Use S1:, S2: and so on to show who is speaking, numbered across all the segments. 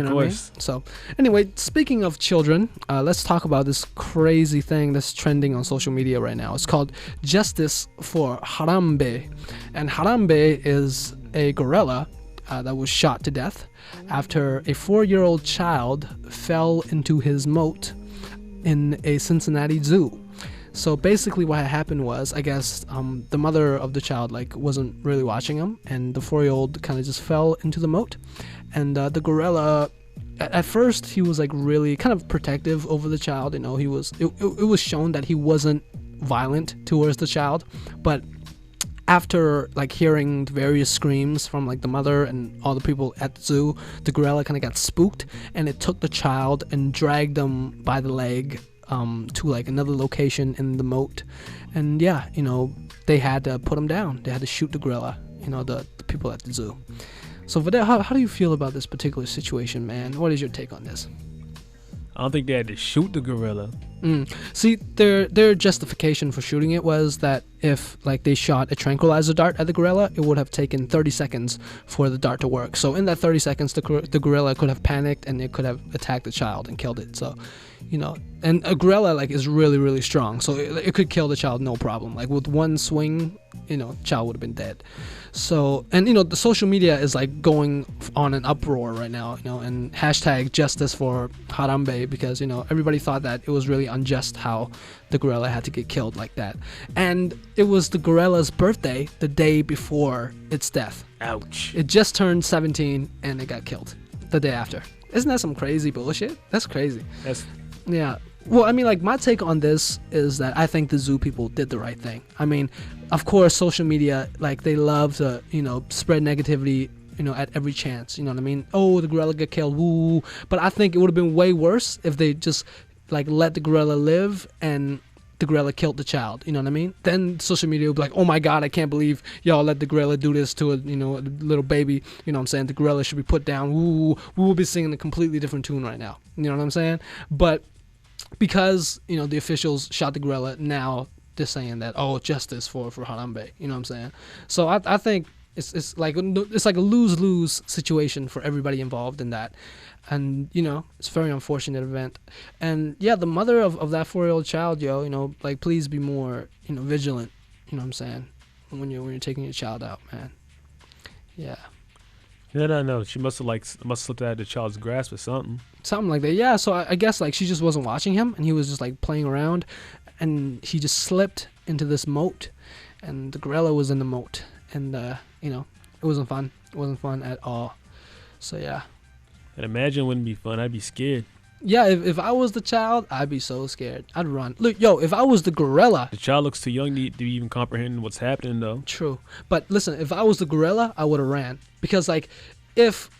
S1: Of course.
S2: I mean? So anyway, speaking of children, let's talk about this crazy thing that's trending on social media right now. It's called Justice for Harambe. And Harambe is a gorilla that was shot to death after a 4-year-old child fell into his moat in a Cincinnati zoo. So basically what happened was, I guess, the mother of the child wasn't really watching him, and the 4-year-old kind of just fell into the moat. And the gorilla, at first, he was really kind of protective over the child. It was shown that he wasn't violent towards the child, but after hearing the various screams from the mother and all the people at the zoo, the gorilla kind of got spooked, and it took the child and dragged them by the leg to another location in the moat. And yeah, they had to put him down. They had to shoot the gorilla, the people at the zoo. So Vadell, how do you feel about this particular situation, man? What is your take on this?
S1: I don't think they had to shoot the gorilla.
S2: See, their justification for shooting it was that if they shot a tranquilizer dart at the gorilla, it would have taken 30 seconds for the dart to work. So in that 30 seconds, the gorilla could have panicked and it could have attacked the child and killed it. So, and a gorilla is really, really strong, so it could kill the child no problem. With one swing, child would have been dead. So, and the social media is going on an uproar right now, and hashtag justice for Harambe, because everybody thought that it was really unjust how the gorilla had to get killed like that. And it was the gorilla's birthday the day before its death.
S1: Ouch.
S2: It just turned 17 and it got killed the day after. Isn't that some crazy bullshit? That's crazy. Yeah. Well, I mean, my take on this is that I think the zoo people did the right thing. I mean, of course, social media, they love to, spread negativity, at every chance. You know what I mean? Oh, the gorilla got killed. Woo. But I think it would have been way worse if they just, let the gorilla live and the gorilla killed the child. You know what I mean? Then social media would be like, oh my God, I can't believe y'all let the gorilla do this to a little baby. You know what I'm saying? The gorilla should be put down. Woo. We will be singing a completely different tune right now. You know what I'm saying? But because the officials shot the gorilla, now they're saying that justice for Harambe. You know what I'm saying? So I think it's like a lose-lose situation for everybody involved in that, and it's a very unfortunate event. And yeah, the mother of that 4-year-old child, please be more vigilant. You know what I'm saying? When you're taking your child out, man. Yeah.
S1: No. She must have slipped out of the child's grasp or something.
S2: Something like that, yeah. So I guess she just wasn't watching him, and he was just playing around, and he just slipped into this moat, and the gorilla was in the moat, and it wasn't fun. It wasn't fun at all. So yeah.
S1: And imagine it wouldn't be fun. I'd be scared.
S2: Yeah, if I was the child, I'd be so scared. I'd run. Look, if I was the gorilla...
S1: The child looks too young to even comprehend what's happening, though.
S2: True. But listen, if I was the gorilla, I would have ran. Because, if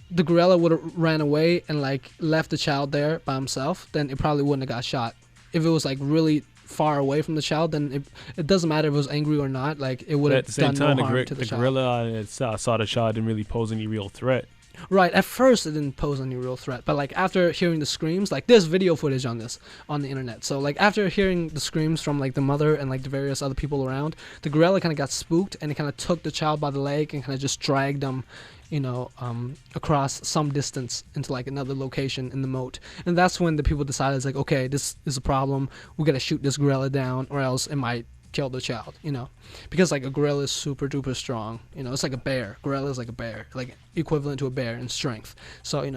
S2: the gorilla would have ran away and, left the child there by himself, then it probably wouldn't have got shot. If it was, really far away from the child, then it doesn't matter if it was angry or not. It would have done no harm to the child.
S1: The gorilla saw the child didn't really pose any real threat.
S2: Right, at first it didn't pose any real threat, but after hearing the screams, there's video footage on this on the internet. So after hearing the screams from the mother and the various other people around, the gorilla kind of got spooked, and it kind of took the child by the leg and kind of just dragged them, across some distance into another location in the moat. And that's when the people decided, okay, this is a problem. We gotta shoot this gorilla down, or else it might kill the child, because a gorilla is super duper strong. It's like a bear. Gorilla is like a bear, equivalent to a bear in strength. So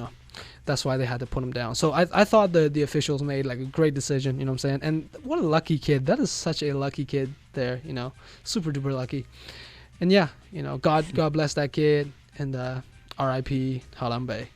S2: that's why they had to put him down. So I thought the officials made a great decision. You know what I'm saying? And what a lucky kid. That is such a lucky kid there. Super duper lucky. And yeah, God bless that kid, and R.I.P. Harambe.